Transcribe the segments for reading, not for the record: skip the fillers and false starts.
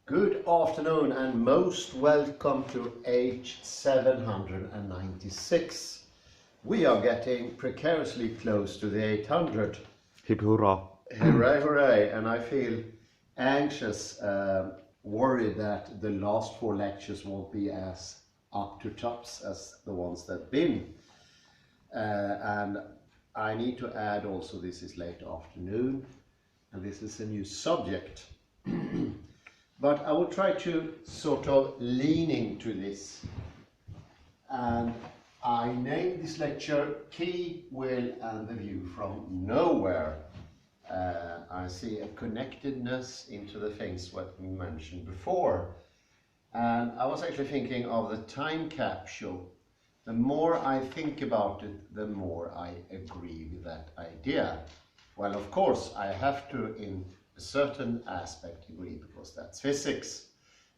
Good afternoon and most welcome to H796. We are getting precariously close to the 800. Hip hurrah. Hooray, hooray. And I feel anxious, worried that the last four lectures won't be as up to tops as the ones that have been. And I need to add also this is late afternoon and this is a new subject. But I will try to sort of lean into this. And I named this lecture Key, Will and the View from Nowhere. I see a connectedness into the things what we mentioned before. And I was actually thinking of the time capsule. The more I think about it, the more I agree with that idea. Well, of course, I have to, in a certain aspect, agree because that's physics.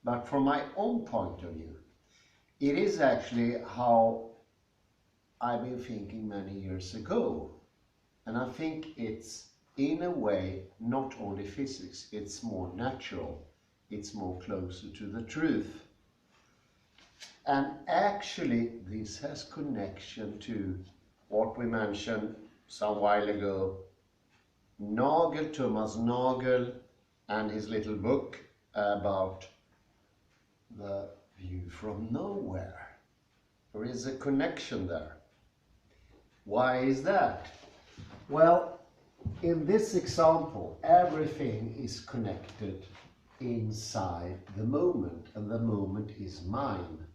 But from my own point of view, it is actually how I've been thinking many years ago. And I think it's, in a way, not only physics, it's more natural. It's more closer to the truth. And actually, this has connection to what we mentioned some while ago, Thomas Nagel and his little book about the view from nowhere. There is a connection there. Why is that? Well, in this example, everything is connected inside the moment, and the moment is mine.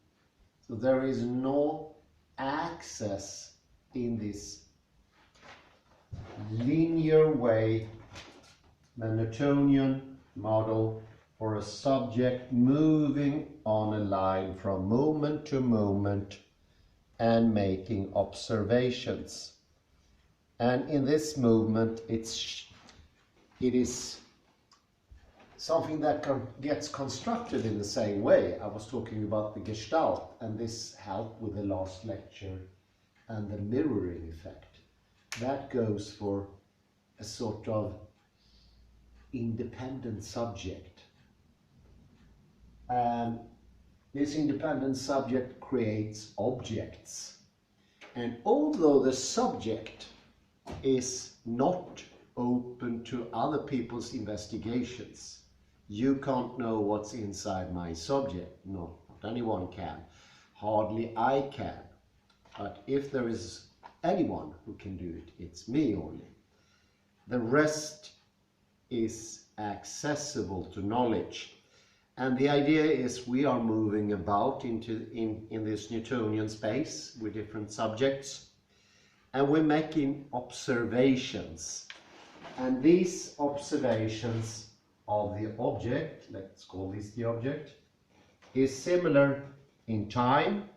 So there is no access in this linear way, the Newtonian model for a subject moving on a line from moment to moment and making observations. And in this movement, it is something that gets constructed in the same way. I was talking about the Gestalt, and this helped with the last lecture and the mirroring effect. That goes for a sort of independent subject. And this independent subject creates objects. And although the subject is not open to other people's investigations, you can't know what's inside my subject. No, not anyone can. Hardly I can. But if there is anyone who can do it, it's me only. The rest is accessible to knowledge. And the idea is we are moving about in this Newtonian space with different subjects. And we're making observations. And these observations of the object, let's call this the object, is similar in time.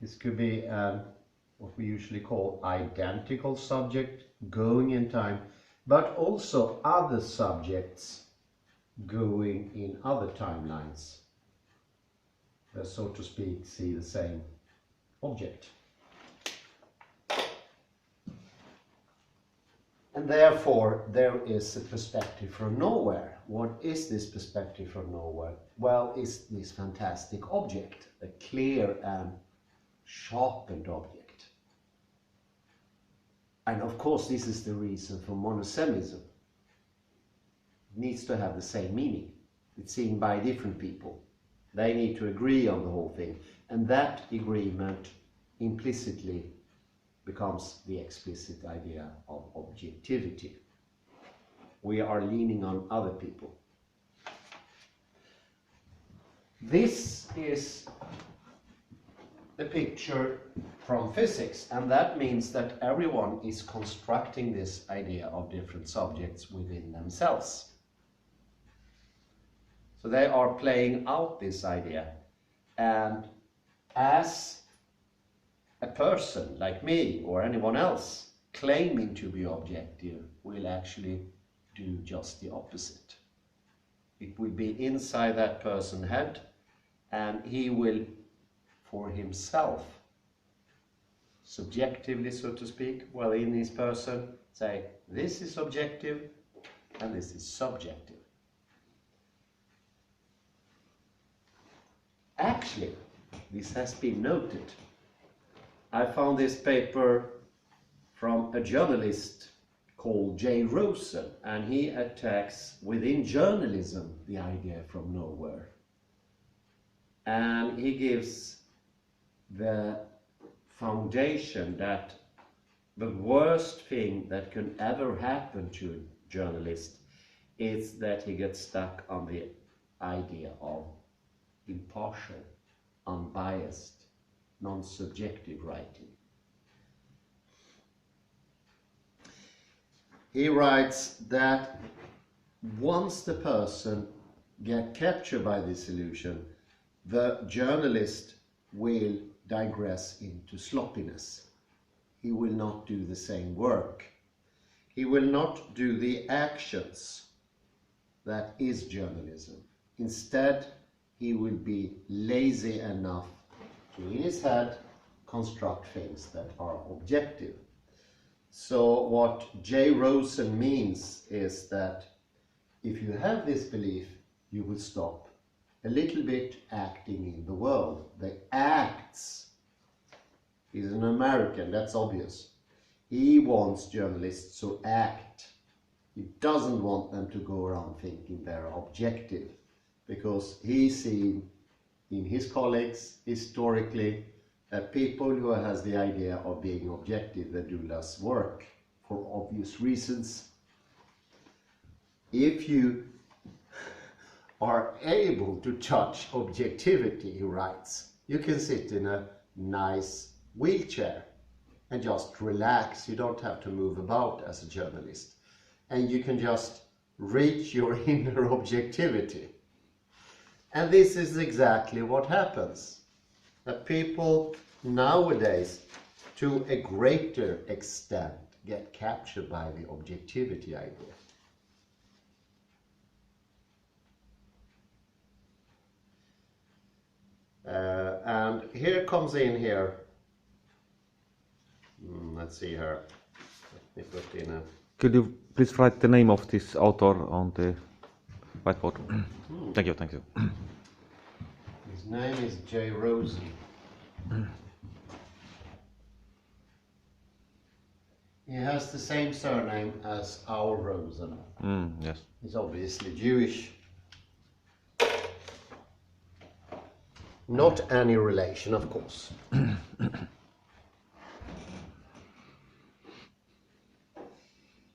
This could be what we usually call identical subject going in time, but also other subjects going in other timelines. They, so to speak, see the same object. And therefore, there is a perspective from nowhere. What is this perspective from nowhere? Well, it's this fantastic object, a clear and sharpened object. And of course, this is the reason for monosemism. It needs to have the same meaning. It's seen by different people. They need to agree on the whole thing. And that agreement implicitly becomes the explicit idea of objectivity. We are leaning on other people. This is a picture from physics, and that means that everyone is constructing this idea of different subjects within themselves. So they are playing out this idea, and as a person like me or anyone else claiming to be objective will actually do just the opposite. It will be inside that person's head, and he will, for himself, subjectively, so to speak, well, in his person, say, this is objective and this is subjective. actually, this has been noted. I found this paper from a journalist called J. Rosen, and he attacks within journalism the idea from nowhere. And he gives the foundation that the worst thing that can ever happen to a journalist is that he gets stuck on the idea of impartial, unbiased, non-subjective writing. He writes that once the person gets captured by this illusion, the journalist will digress into sloppiness. He will not do the same work. He will not do the actions that is journalism. Instead, he will be lazy enough to, in his head, construct things that are objective. So what J. Rosen means is that if you have this belief, you will stop a little bit acting in the world. The acts. He's an American, that's obvious. He wants journalists to act. He doesn't want them to go around thinking they're objective, because he's seen in his colleagues historically that people who has the idea of being objective, they do less work for obvious reasons. If you are able to touch objectivity, he writes, you can sit in a nice wheelchair and just relax. You don't have to move about as a journalist. And you can just reach your inner objectivity. And this is exactly what happens. That people nowadays, to a greater extent, get captured by the objectivity idea. And here comes in here, let's see here, let me put in a... Could you please write the name of this author on the whiteboard? Thank you, thank you. His name is J. Rosen. He has the same surname as our Rosen. Yes. He's obviously Jewish. Not any relation, of course.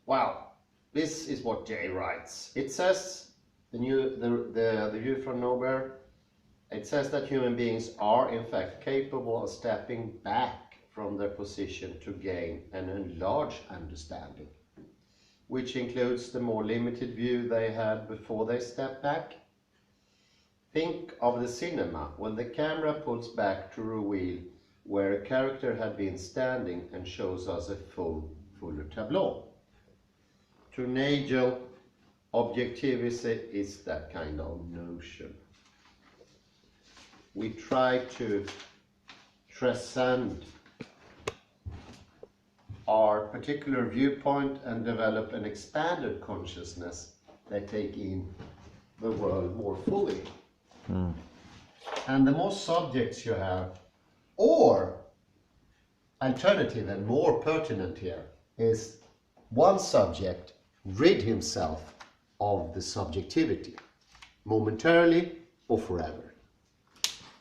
Wow, this is what Jay writes. It says, the view from nowhere, it says that human beings are in fact capable of stepping back from their position to gain an enlarged understanding, which includes the more limited view they had before they stepped back. Think of the cinema when the camera pulls back to reveal where a character had been standing and shows us a fuller tableau. To Nagel, objectivity is that kind of notion. We try to transcend our particular viewpoint and develop an expanded consciousness that take in the world more fully. And the more subjects you have, or alternative and more pertinent here, is one subject rid himself of the subjectivity, momentarily or forever.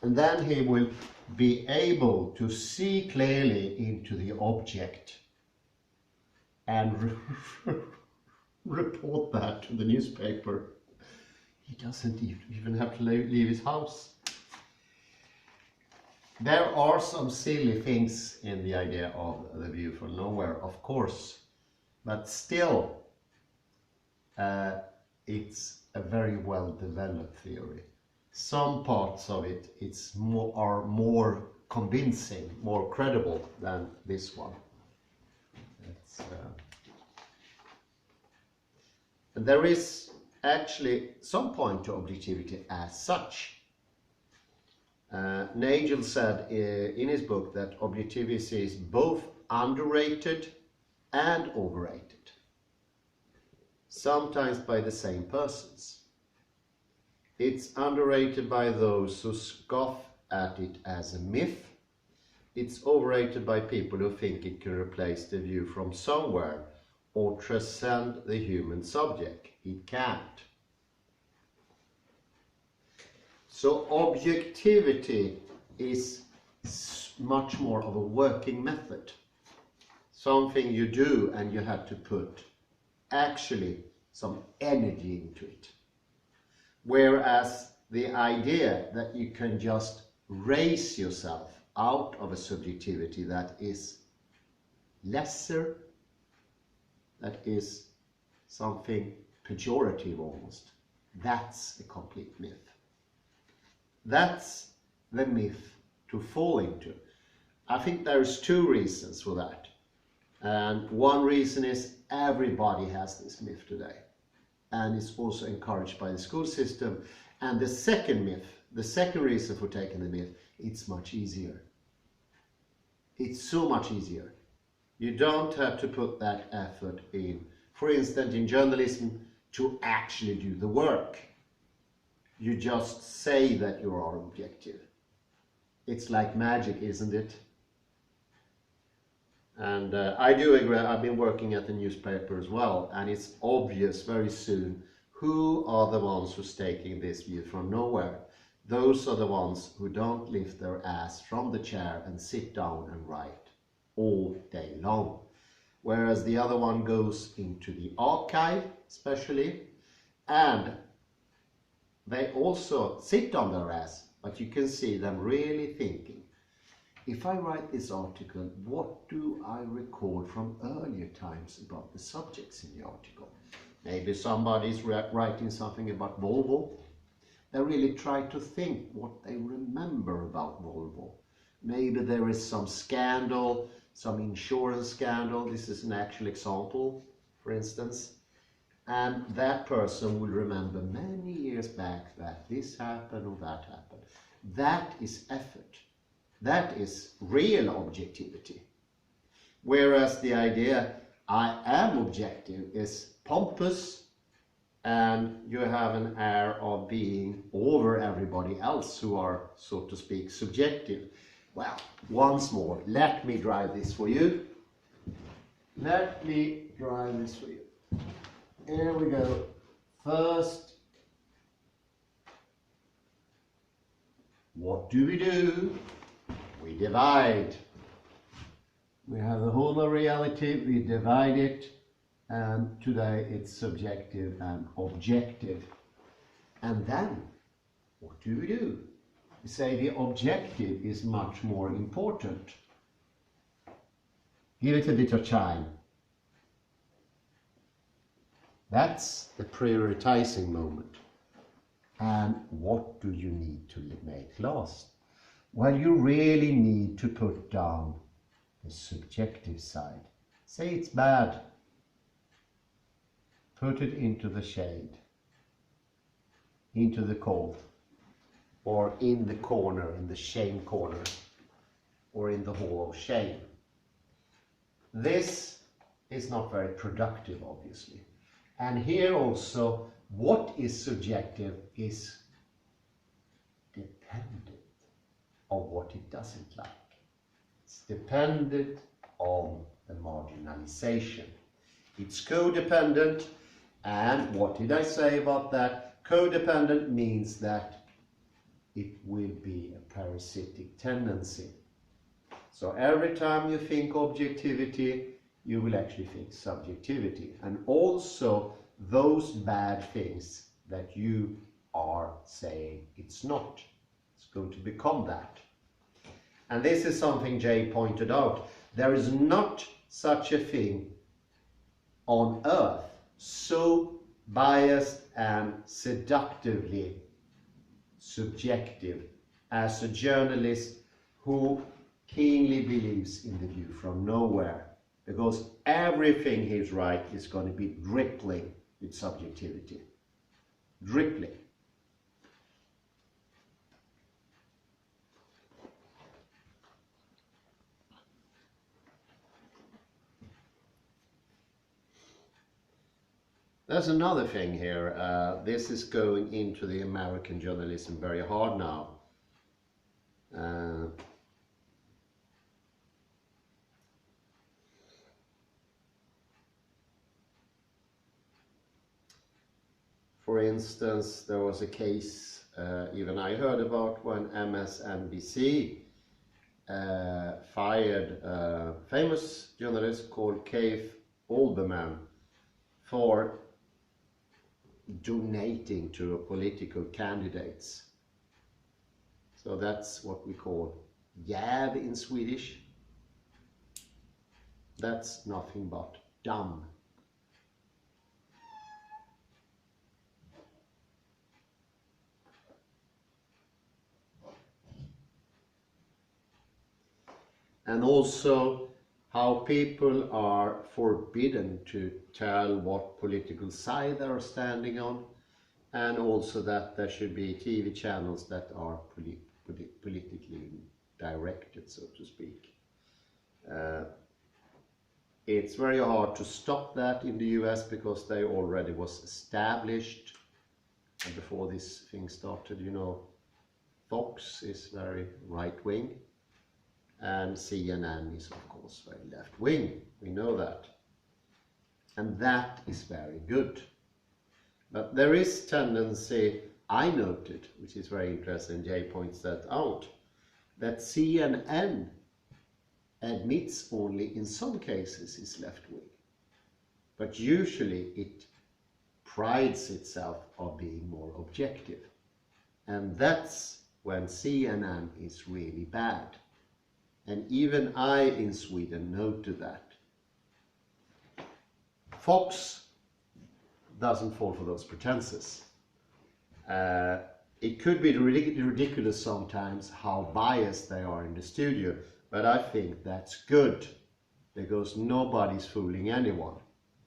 And then he will be able to see clearly into the object and report that to the newspaper. He doesn't even have to leave his house. There are some silly things in the idea of the view from nowhere, of course, but still it's a very well developed theory. Some parts of it are more convincing, more credible than this one. And there is actually some point to objectivity as such. Nagel said in his book that objectivity is both underrated and overrated, sometimes by the same persons. It's underrated by those who scoff at it as a myth. It's overrated by people who think it can replace the view from somewhere or transcend the human subject. It can't. So objectivity is much more of a working method. Something you do and you have to put actually some energy into it. Whereas the idea that you can just raise yourself out of a subjectivity that is lesser, that is something pejorative almost, that's a complete myth. That's the myth to fall into. I think there's two reasons for that. And one reason is everybody has this myth today. And it's also encouraged by the school system. And the second myth, the second reason for taking the myth, it's much easier. It's so much easier. You don't have to put that effort in, for instance, in journalism, to actually do the work. You just say that you are objective. It's like magic, isn't it? And I do agree. I've been working at the newspaper as well, and it's obvious very soon who are the ones who's taking this view from nowhere. Those are the ones who don't lift their ass from the chair and sit down and write all day long. Whereas the other one goes into the archive, especially, and they also sit on their ass, but you can see them really thinking. If I write this article, what do I record from earlier times about the subjects in the article? Maybe somebody's writing something about Volvo. They really try to think what they remember about Volvo. Maybe there is some scandal, some insurance scandal. This is an actual example, for instance. And that person will remember many years back that this happened or that happened. That is effort. That is real objectivity. Whereas the idea, I am objective, is pompous, and you have an air of being over everybody else who are, so to speak, subjective. Well, once more, let me drive this for you. Let me drive this for you. Here we go. First, what do? We divide. We have the whole of reality, we divide it, and today it's subjective and objective. And then, what do? We say the objective is much more important. Give it a bit of time. That's the prioritizing moment. And what do you need to make last? Well, you really need to put down the subjective side. Say it's bad. Put it into the shade, into the cold, or in the corner, in the shame corner, or in the hall of shame. This is not very productive, obviously. And here also, what is subjective is dependent on what it doesn't like. It's dependent on the marginalization. It's codependent, and what did I say about that? Codependent means that it will be a parasitic tendency. So every time you think objectivity, you will actually think subjectivity, and also those bad things that you are saying it's not. It's going to become that. And this is something Jay pointed out. There is not such a thing on earth so biased and seductively subjective as a journalist who keenly believes in the view from nowhere, because everything he's right is going to be dripping with subjectivity. Dripping. There's another thing here. This is going into the American journalism very hard now. For instance, there was a case even I heard about when MSNBC fired a famous journalist called Keith Olbermann for donating to political candidates. So that's what we call jäv in Swedish. That's nothing but dumb. And also how people are forbidden to tell what political side they are standing on, and also that there should be TV channels that are politically directed, so to speak. It's very hard to stop that in the US because they already was established before this thing started. You know, Fox is very right-wing, and CNN is of course very left-wing. We know that. And that is very good. But there is tendency, I noted, which is very interesting, Jay points that out, that CNN admits only in some cases is left-wing. But usually it prides itself on being more objective. And that's when CNN is really bad. And even I in Sweden noted that. Fox doesn't fall for those pretenses. It could be ridiculous sometimes how biased they are in the studio, but I think that's good because nobody's fooling anyone.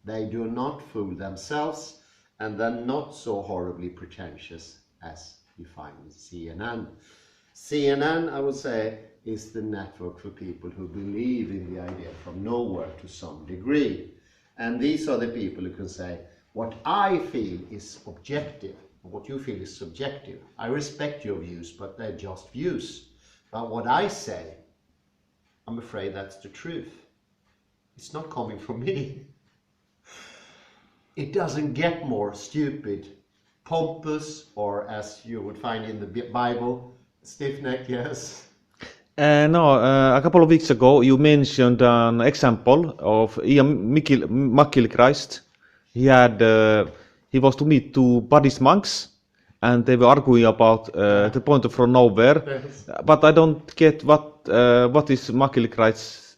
They do not fool themselves, and they're not so horribly pretentious as you find in CNN. CNN, I would say, is the network for people who believe in the idea from nowhere to some degree. And these are the people who can say, what I feel is objective, what you feel is subjective. I respect your views, but they're just views. But what I say, I'm afraid that's the truth. It's not coming from me. It doesn't get more stupid, pompous, or as you would find in the Bible, stiff-necked, yes. A couple of weeks ago you mentioned an example of Ian McGilchrist. He was to meet two Buddhist monks, and they were arguing about the point from nowhere. Yes. But I don't get what is McGilchrist's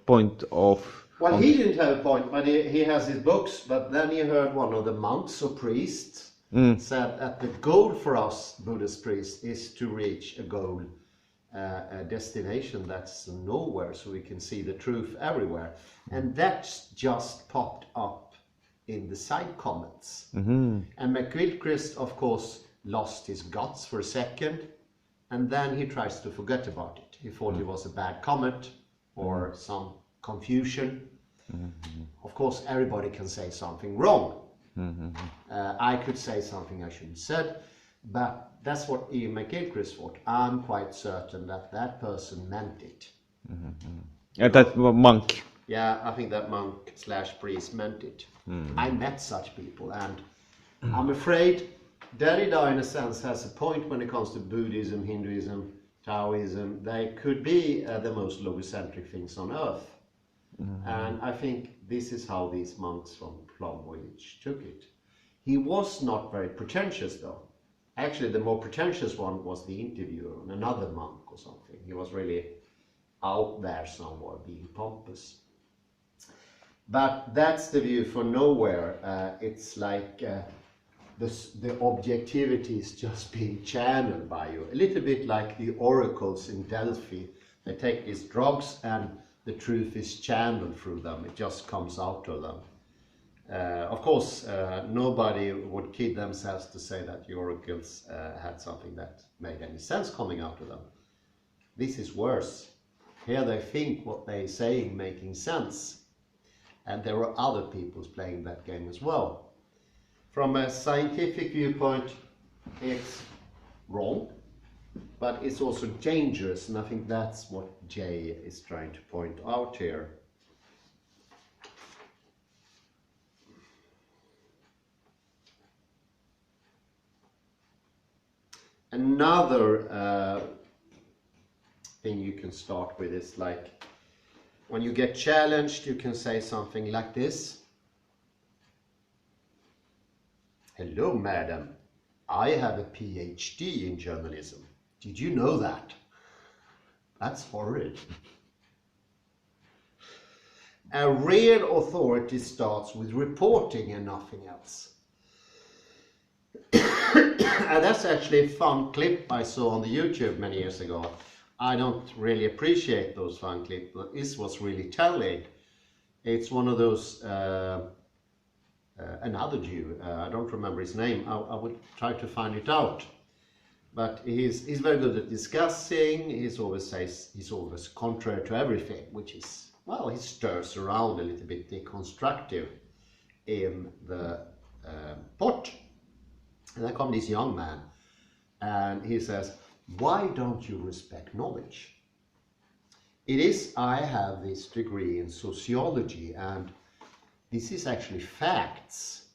point of. Well, he didn't have a point, but he has his books. But then he heard one of the monks or priests said that the goal for us Buddhist priests is to reach a goal, a destination that's nowhere, so we can see the truth everywhere. And that's just popped up in the side comments. And McGilchrist, of course, lost his guts for a second, and then he tries to forget about it. He thought it was a bad comment or some confusion. Of course, everybody can say something wrong. I could say something I shouldn't have said, but that's what Ian McGilchrist thought. I'm quite certain that that person meant it. That monk. Yeah, I think that monk / priest meant it. I met such people, and I'm afraid Derrida in a sense has a point when it comes to Buddhism, Hinduism, Taoism. They could be the most logocentric things on earth. And I think this is how these monks from Plum Village took it. He was not very pretentious though. Actually, the more pretentious one was the interviewer, another monk or something. He was really out there somewhere being pompous. But that's the view for nowhere. It's like the objectivity is just being channeled by you. A little bit like the oracles in Delphi. They take these drugs and the truth is channeled through them. It just comes out of them. Of course, nobody would kid themselves to say that the oracles had something that made any sense coming out of them. This is worse. Here they think what they're saying making sense. And there are other people playing that game as well. From a scientific viewpoint, it's wrong. but it's also dangerous, and I think that's what Jay is trying to point out here. Another thing you can start with is like, when you get challenged, you can say something like this. Hello, madam. I have a PhD in journalism. Did you know that? That's horrid. A real authority starts with reporting and nothing else. And that's actually a fun clip I saw on the YouTube many years ago. I don't really appreciate those fun clips, but this was really telling. It's one of those, another Jew, I don't remember his name, I would try to find it out. But he's very good at discussing, he's always contrary to everything, which is, well, he stirs around a little bit deconstructive in the pot. And then comes this young man, and he says, why don't you respect knowledge? It is, I have this degree in sociology, and this is actually facts.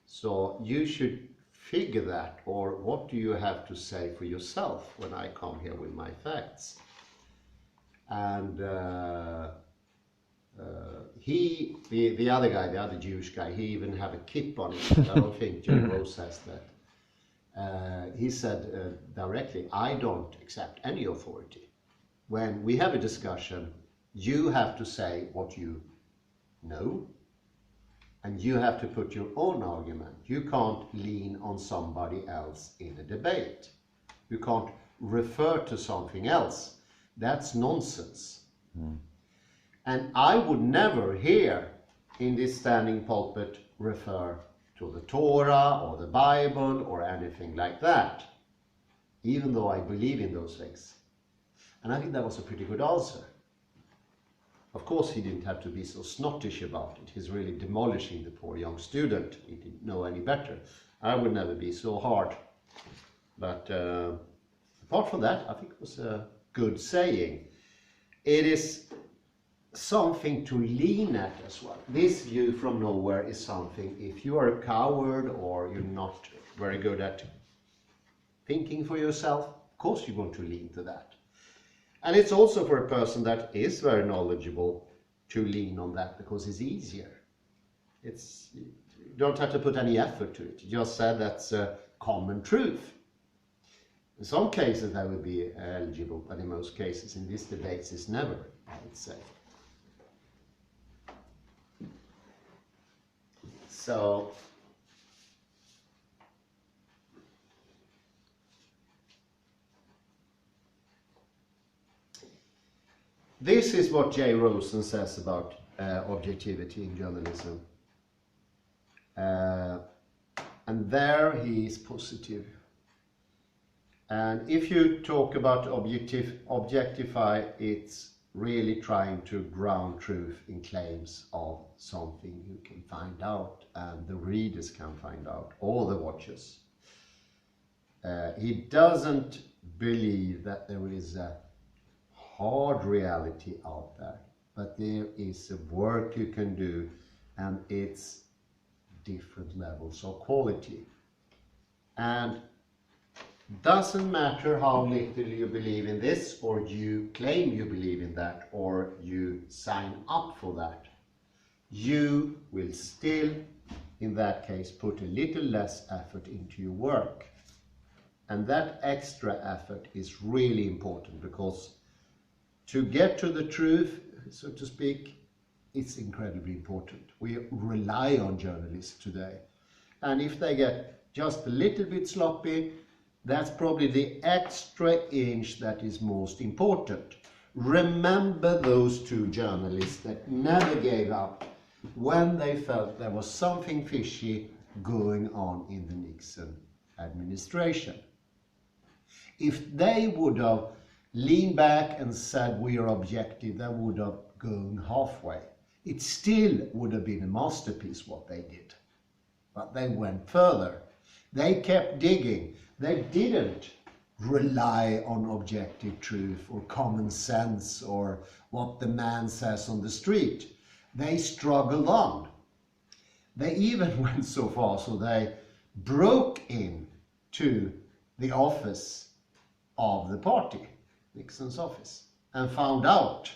So you should figure that, or what do you have to say for yourself when I come here with my facts? And the other guy, the other Jewish guy, he even had a kip on it. I don't think Jay Rose has that. He said directly, I don't accept any authority. When we have a discussion, you have to say what you know, and you have to put your own argument. You can't lean on somebody else in a debate. You can't refer to something else. That's nonsense. And I would never here in this standing pulpit refer to the Torah or the Bible or anything like that, even though I believe in those things. And I think that was a pretty good answer. Of course, he didn't have to be so snottish about it. He's really demolishing the poor young student. He didn't know any better. I would never be so hard. But apart from that, I think it was a good saying. It is something to lean at as well. This view from nowhere is something, if you are a coward or you're not very good at thinking for yourself, of course you're going to lean to that. And it's also for a person that is very knowledgeable to lean on that, because it's easier. You don't have to put any effort to it. You just said that's a common truth. In some cases that would be eligible, but in most cases in these debates it's never, I would say. So this is what Jay Rosen says about objectivity in journalism. And there he is positive. And if you talk about objectify, it's really trying to ground truth in claims of something you can find out and the readers can find out, or the watchers. He doesn't believe that there is a hard reality out there, but there is a work you can do, and it's different levels of quality. And doesn't matter how little you believe in this, or you claim you believe in that, or you sign up for that, you will still, in that case, put a little less effort into your work. And that extra effort is really important, because to get to the truth, so to speak, it's incredibly important. We rely on journalists today. And if they get just a little bit sloppy, that's probably the extra inch that is most important. Remember those two journalists that never gave up when they felt there was something fishy going on in the Nixon administration. If they would have leaned back and said we are objective, they would have gone halfway. It still would have been a masterpiece what they did. But they went further. They kept digging. They didn't rely on objective truth or common sense or what the man says on the street. They struggled on. They even went so far so they broke in to the office of the party, Nixon's office, and found out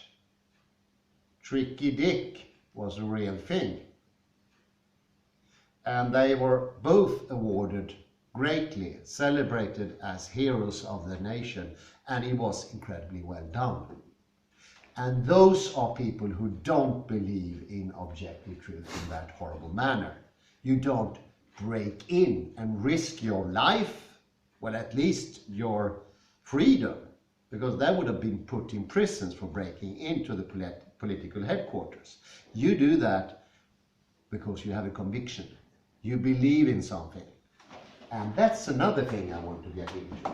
Tricky Dick was a real thing. And they were both awarded greatly, celebrated as heroes of the nation, and it was incredibly well done. And those are people who don't believe in objective truth in that horrible manner. You don't break in and risk your life, well, at least your freedom, because they would have been put in prisons for breaking into the political headquarters. You do that because you have a conviction. You believe in something. And that's another thing I want to get into.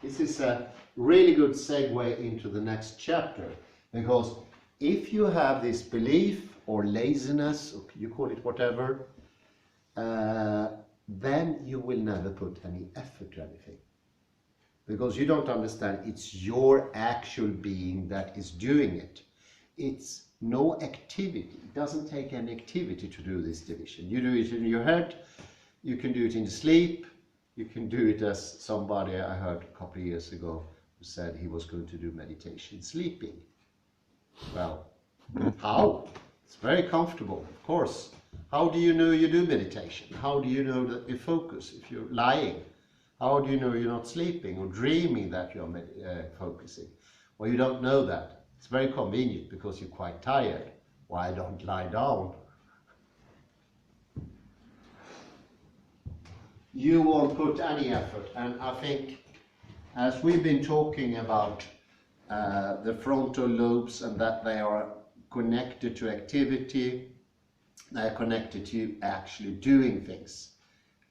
This is a really good segue into the next chapter, because if you have this belief or laziness, or you call it whatever, then you will never put any effort to anything. Because you don't understand it's your actual being that is doing it. It's no activity. It doesn't take any activity to do this division. You do it in your head, you can do it in sleep, you can do it as somebody I heard a couple of years ago who said he was going to do meditation sleeping. Well, how? It's very comfortable, of course. How do you know you do meditation? How do you know that you focus if you're lying? How do you know you're not sleeping or dreaming that you're focusing? Well, you don't know that. It's very convenient because you're quite tired. Why don't lie down? You won't put any effort, and I think as we've been talking about the frontal lobes and that they are connected to activity, they are connected to actually doing things,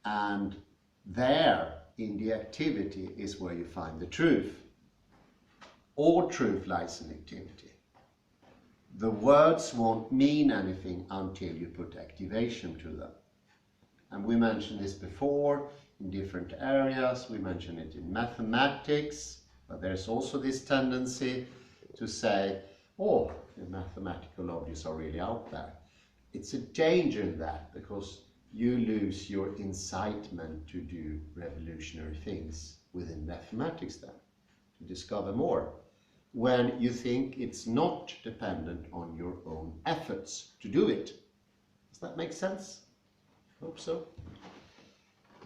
and there in the activity is where you find the truth. All truth lies in activity. The words won't mean anything until you put activation to them. And we mentioned this before in different areas. We mentioned it in mathematics, but there's also this tendency to say, oh, the mathematical objects are really out there. It's a danger in that, because you lose your incitement to do revolutionary things within mathematics then, to discover more, when you think it's not dependent on your own efforts to do it. Does that make sense? Hope so.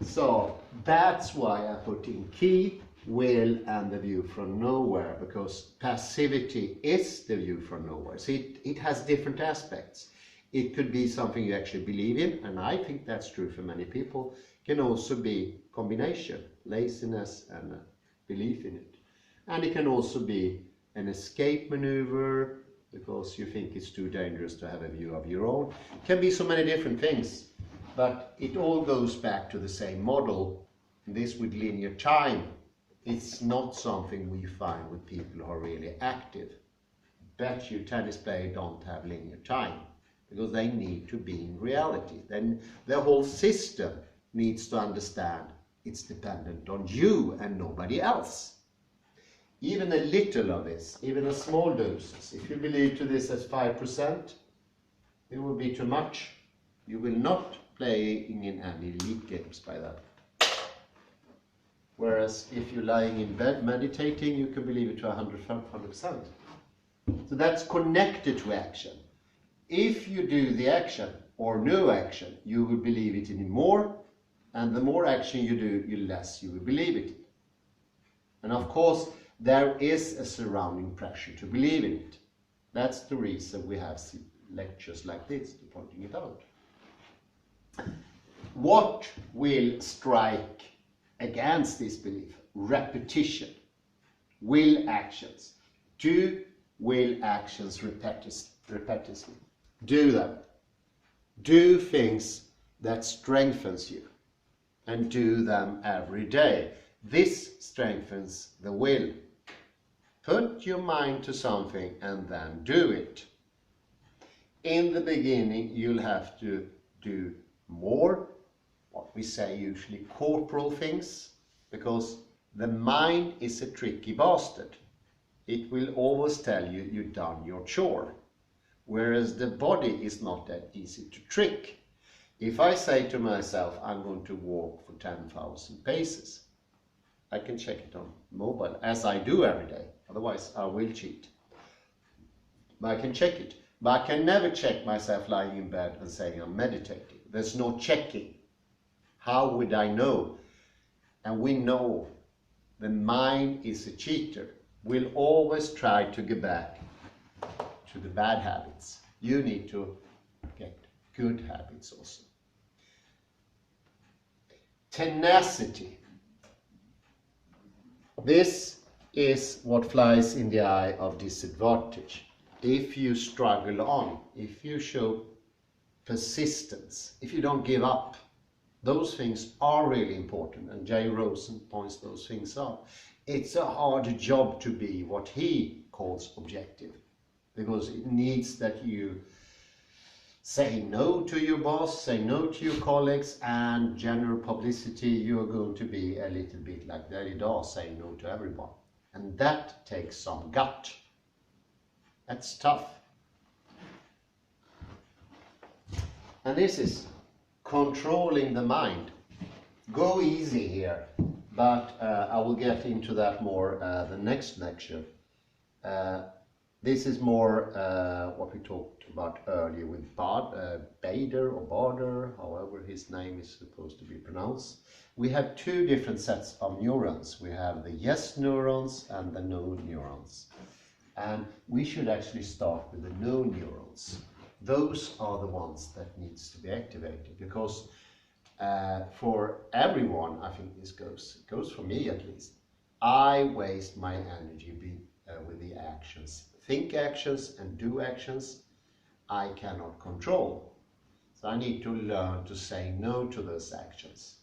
So that's why I put in key, will, and the view from nowhere, because passivity is the view from nowhere. See, it has different aspects. It could be something you actually believe in, and I think that's true for many people. It can also be combination, laziness and belief in it. And it can also be an escape maneuver, because you think it's too dangerous to have a view of your own. It can be so many different things, but it all goes back to the same model, this with linear time. It's not something we find with people who are really active. Bet you tennis players don't have linear time, because they need to be in reality. Then the whole system needs to understand it's dependent on you and nobody else. Even a little of this, even a small doses, if you believe to this as 5%, it will be too much. You will not play in any elite games by that. Whereas if you're lying in bed meditating, you can believe it to 100%. So that's connected to action. If you do the action or no action, you will believe it in more, and the more action you do, the less you will believe it. And of course, there is a surrounding pressure to believe in it. That's the reason we have lectures like this, to pointing it out. What will strike against this belief? Repetition. Will actions. Do will actions repetitively. Do them. Do things that strengthens you, and do them every day. This strengthens the will. Put your mind to something and then do it. In the beginning, you'll have to do more, what we say usually corporal things, because The mind is a tricky bastard. It will always tell you you've done your chore, whereas the body is not that easy to trick. If I say to myself, I'm going to walk for 10,000 paces, I can check it on mobile, as I do every day, otherwise I will cheat. But I can check it, but I can never check myself lying in bed and saying I'm meditating. There's no checking. How would I know? And we know the mind is a cheater. We'll always try to get back to the bad habits. You need to get good habits also. Tenacity. This is what flies in the eye of disadvantage. If you struggle on, if you show persistence, if you don't give up, those things are really important, and Jay Rosen points those things out. It's a hard job to be what he calls objective, because it needs that you say no to your boss, say no to your colleagues, and general publicity, you're going to be a little bit like Daddy Dawes, saying no to everyone. And that takes some gut. That's tough. And this is controlling the mind. Go easy here, but I will get into that more the next lecture. This is more what we talked about earlier with Bader or Bader, however his name is supposed to be pronounced. We have two different sets of neurons. We have the yes neurons and the no neurons. And we should actually start with the no neurons. Those are the ones that needs to be activated, because for everyone, I think this goes for me at least, I waste my energy with the actions. Think actions and do actions I cannot control. So I need to learn to say no to those actions.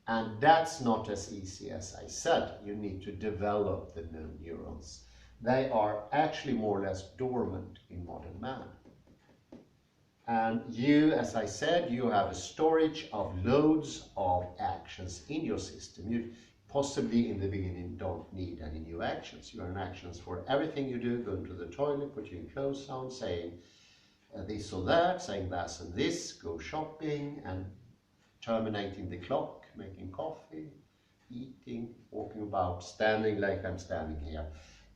And that's not as easy as I said. You need to develop the no neurons. They are actually more or less dormant in modern man. And you, as I said, you have a storage of loads of actions in your system. You possibly in the beginning don't need any new actions. You are in actions for everything you do, going to the toilet, putting clothes on, saying this or that, saying that and this, go shopping, and terminating the clock, making coffee, eating, walking about, standing like I'm standing here.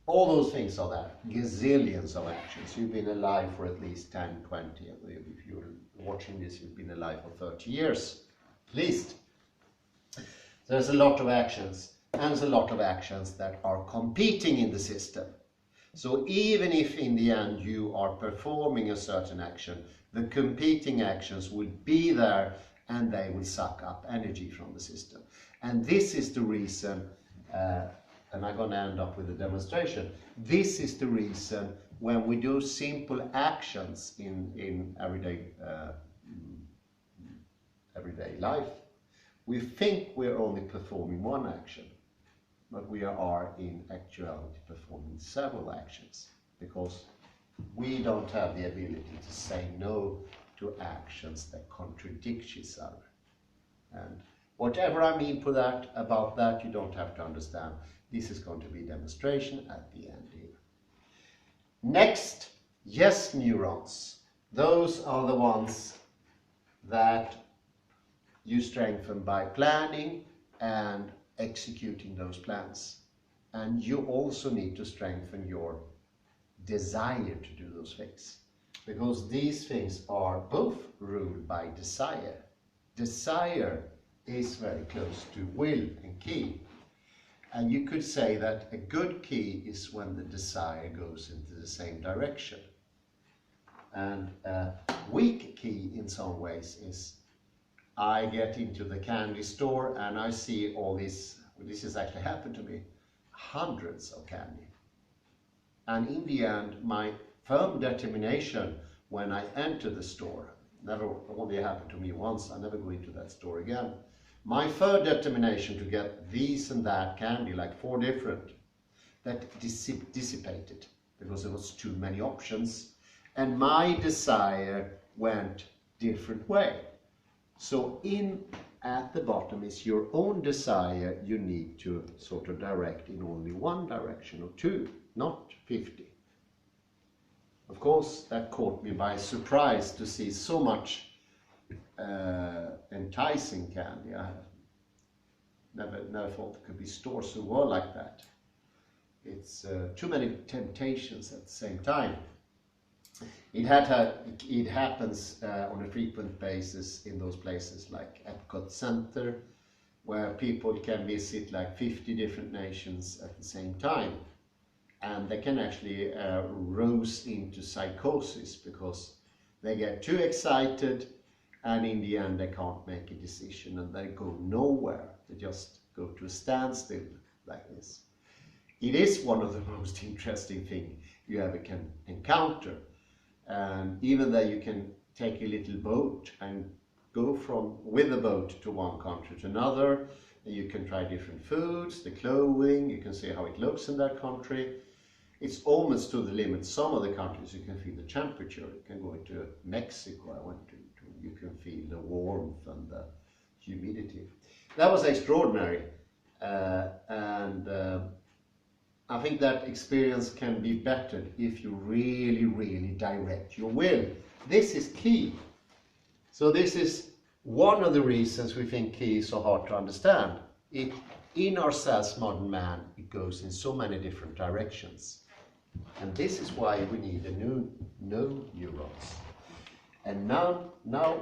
All those things are there, gazillions of actions. You've been alive for at least 10, 20, if you're watching this, you've been alive for 30 years, at least. There's a lot of actions, and there's a lot of actions that are competing in the system. So even if in the end you are performing a certain action, the competing actions will be there and they will suck up energy from the system. And this is the reason, and I'm going to end up with a demonstration. This is the reason when we do simple actions in everyday life, we think we're only performing one action, but we are in actuality performing several actions, because we don't have the ability to say no to actions that contradict each other. And whatever I mean about that, you don't have to understand. This is going to be a demonstration at the end here. Next, yes neurons. Those are the ones that you strengthen by planning and executing those plans. And you also need to strengthen your desire to do those things, because these things are both ruled by desire. Desire is very close to will and key. And you could say that a good key is when the desire goes into the same direction. And a weak key in some ways is I get into the candy store and I see all this has actually happened to me, hundreds of candy. And in the end, my firm determination when I enter the store, never only happened to me once, I never go into that store again. My firm determination to get these and that candy, like 4 different, that dissipated because there was too many options, and my desire went different way. So in at the bottom is your own desire you need to sort of direct in only one direction or two, not 50. Of course, that caught me by surprise to see so much enticing candy. I never thought there could be stores who were like that. It's too many temptations at the same time. It happens on a frequent basis in those places like Epcot Center, where people can visit like 50 different nations at the same time. And they can actually rose into psychosis because they get too excited and in the end they can't make a decision and they go nowhere. They just go to a standstill like this. It is one of the most interesting things you ever can encounter. And even though you can take a little boat and go with the boat to one country to another, and you can try different foods, the clothing, you can see how it looks in that country. It's almost to the limit. Some of the countries you can feel the temperature. You can go into Mexico, I went to, you can feel the warmth and the humidity. That was extraordinary. I think that experience can be bettered if you really, really direct your will. This is key. So this is one of the reasons we think key is so hard to understand. In ourselves, modern man, it goes in so many different directions. And this is why we need a new neurons. And now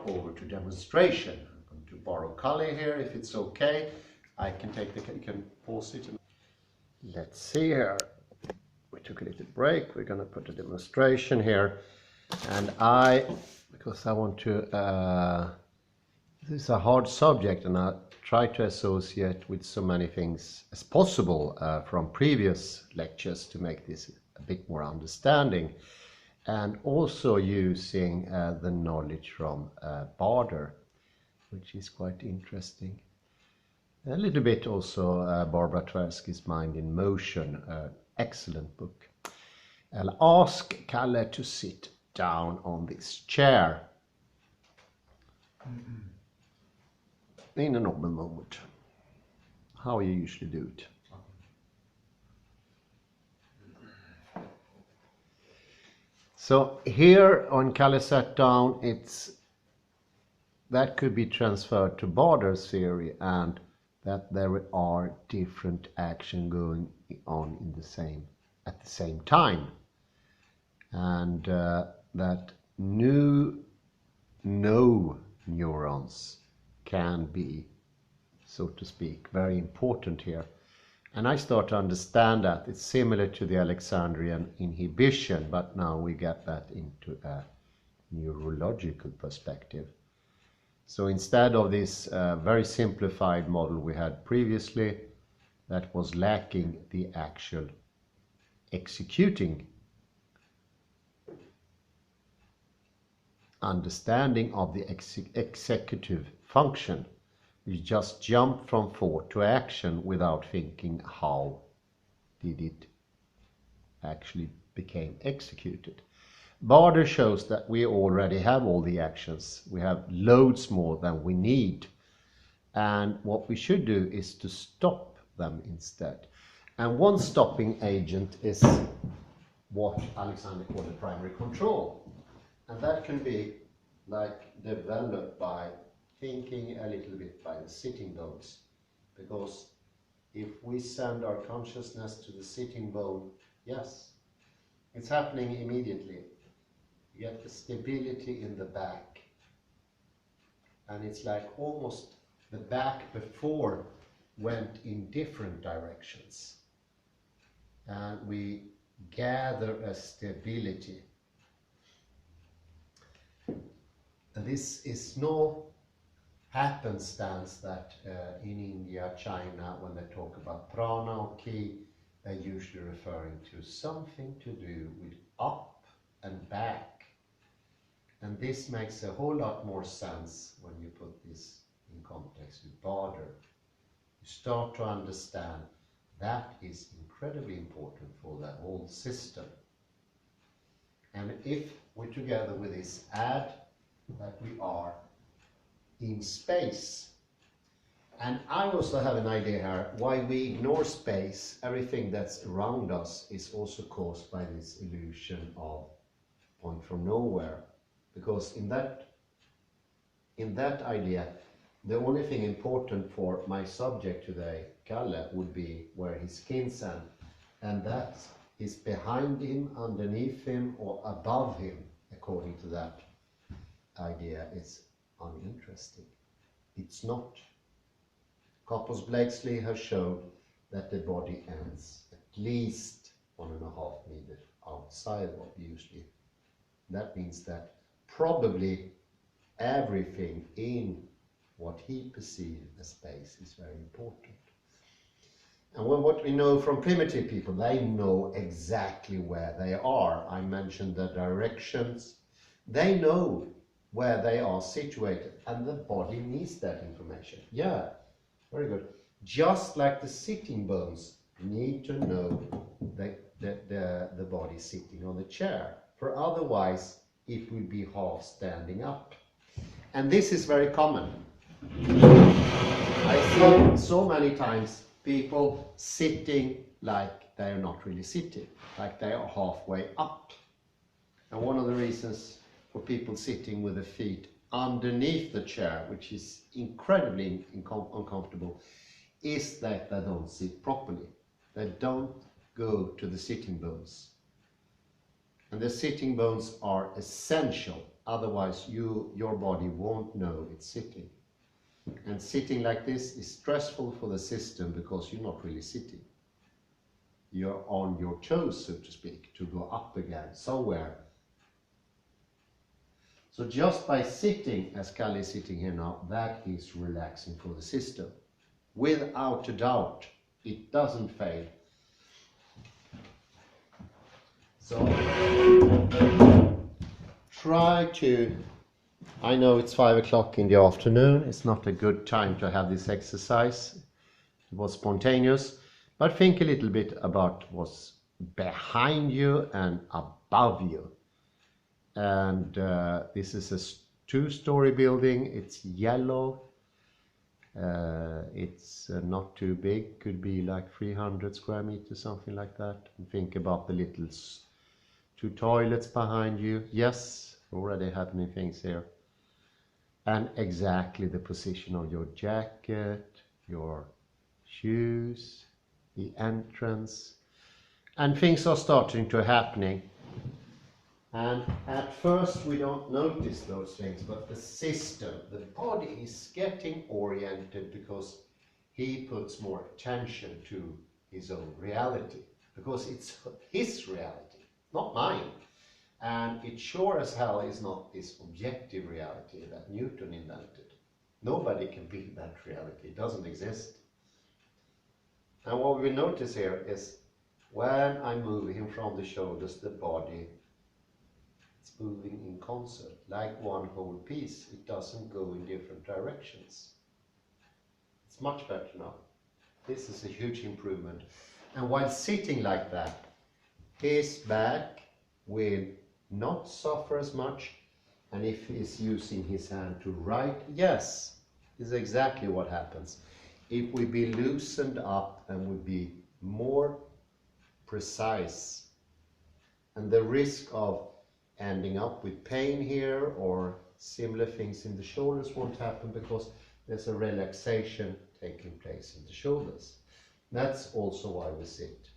over to demonstration. I'm going to borrow color here if it's okay. I can you can pause it. Let's see here. We took a little break. We're going to put a demonstration here. And because I want to, this is a hard subject and I try to associate with so many things as possible from previous lectures to make this a bit more understanding. And also using the knowledge from Barder, which is quite interesting. A little bit also Barbara Tversky's Mind in Motion, excellent book. I'll ask Kalle to sit down on this chair in a normal moment, how you usually do it. So here on Kalle sat down, that could be transferred to Barder's theory, and that there are different action going on at the same time, and that no neurons can be, so to speak, very important here. And I start to understand that it's similar to the Alexandrian inhibition, but now we get that into a neurological perspective. So instead of this very simplified model we had previously, that was lacking the actual executing understanding of the executive function. We just jump from thought to action without thinking how did it actually became executed. Barder shows that we already have all the actions. We have loads more than we need. And what we should do is to stop them instead. And one stopping agent is what Alexander called the primary control. And that can be like developed by thinking a little bit by the sitting bones. Because if we send our consciousness to the sitting bone, yes, it's happening immediately. You get the stability in the back. And it's like almost the back before went in different directions. And we gather a stability. This is no happenstance that in India, China, when they talk about prana or ki, they're usually referring to something to do with up and back. And this makes a whole lot more sense when you put this in context with Barder. You start to understand that is incredibly important for the whole system. And if we together with this add that we are in space, And I also have an idea here why we ignore space. Everything that's around us is also caused by this illusion of point from nowhere. Because in that idea, the only thing important for my subject today, Kalle, would be where his skin's at, and that is behind him, underneath him, or above him, according to that idea. It's uninteresting. It's not. Coppers-Blakesley has shown that the body ends at least 1.5 meters outside what usually. That means that probably everything in what he perceives as space is very important. And what we know from primitive people, they know exactly where they are. I mentioned the directions. They know where they are situated, and the body needs that information. Yeah, very good. Just like the sitting bones need to know the body sitting on the chair, for otherwise it will be half standing up. And this is very common. I see so many times people sitting like they are not really sitting, like they are halfway up. And one of the reasons for people sitting with their feet underneath the chair, which is incredibly uncomfortable, is that they don't sit properly. They don't go to the sitting bones. And the sitting bones are essential, otherwise your body won't know it's sitting. And sitting like this is stressful for the system because you're not really sitting. You're on your toes, so to speak, to go up again somewhere. So just by sitting, as Kalle is sitting here now, that is relaxing for the system. Without a doubt, it doesn't fail. So try to, I know it's 5 o'clock in the afternoon, it's not a good time to have this exercise. It was spontaneous, but think a little bit about what's behind you and above you. And this is a 2-story building, it's yellow, it's not too big, could be like 300 square meters, something like that. And think about the little 2 toilets behind you. Yes, already happening things here. And exactly the position of your jacket, your shoes, the entrance, and things are starting to happening. And at first we don't notice those things, but the system, the body is getting oriented because he puts more attention to his own reality, because it's his reality, not mine. And it sure as hell is not this objective reality that Newton invented. Nobody can be that reality, it doesn't exist. And what we notice here is when I move him from the shoulders, the body is moving in concert, like one whole piece. It doesn't go in different directions. It's much better now. This is a huge improvement. And while sitting like that, his back will not suffer as much, and if he's using his hand to write, yes, is exactly what happens. It will be loosened up and will be more precise, and the risk of ending up with pain here or similar things in the shoulders won't happen because there's a relaxation taking place in the shoulders. That's also why we sit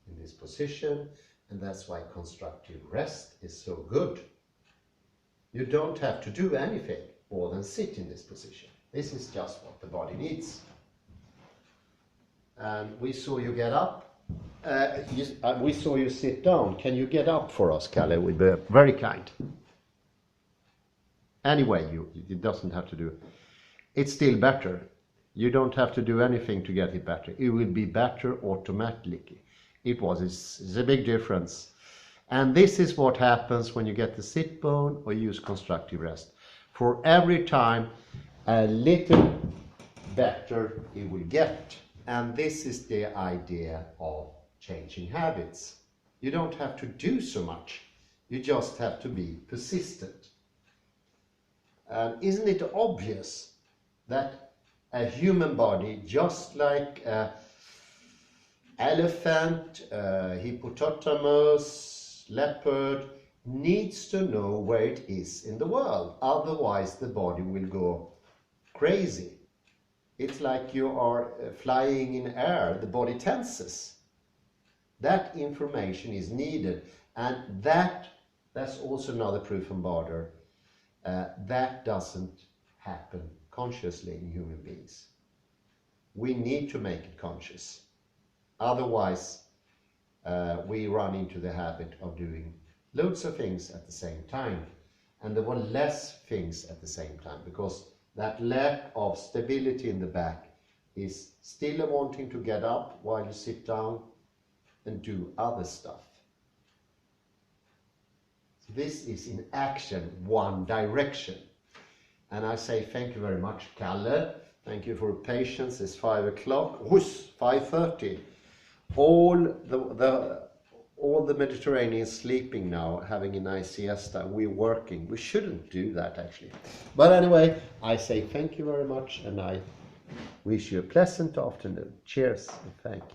in this position, and that's why constructive rest is so good. You don't have to do anything more than sit in this position. This is just what the body needs. And we saw you get up. We saw you sit down. Can you get up for us, Kalle? We'd be very kind. Anyway, it doesn't have to do. It's still better. You don't have to do anything to get it better. It will be better automatically. It's a big difference. And this is what happens when you get the sit bone or use constructive rest. For every time, a little better it will get. And this is the idea of changing habits. You don't have to do so much. You just have to be persistent. And isn't it obvious that a human body, just like a elephant, hippopotamus, leopard, needs to know where it is in the world. Otherwise the body will go crazy. It's like you are flying in air, the body tenses. That information is needed, and that's also another proof from Barder. That doesn't happen consciously in human beings. We need to make it conscious. Otherwise, we run into the habit of doing loads of things at the same time. And there were less things at the same time, because that lack of stability in the back is still wanting to get up while you sit down and do other stuff. So this is in action, one direction. And I say thank you very much, Kalle. Thank you for your patience. It's 5 o'clock. 5:30. All the Mediterranean is sleeping now, having a nice siesta. We're working. We shouldn't do that, actually. But anyway, I say thank you very much, and I wish you a pleasant afternoon. Cheers and thank you.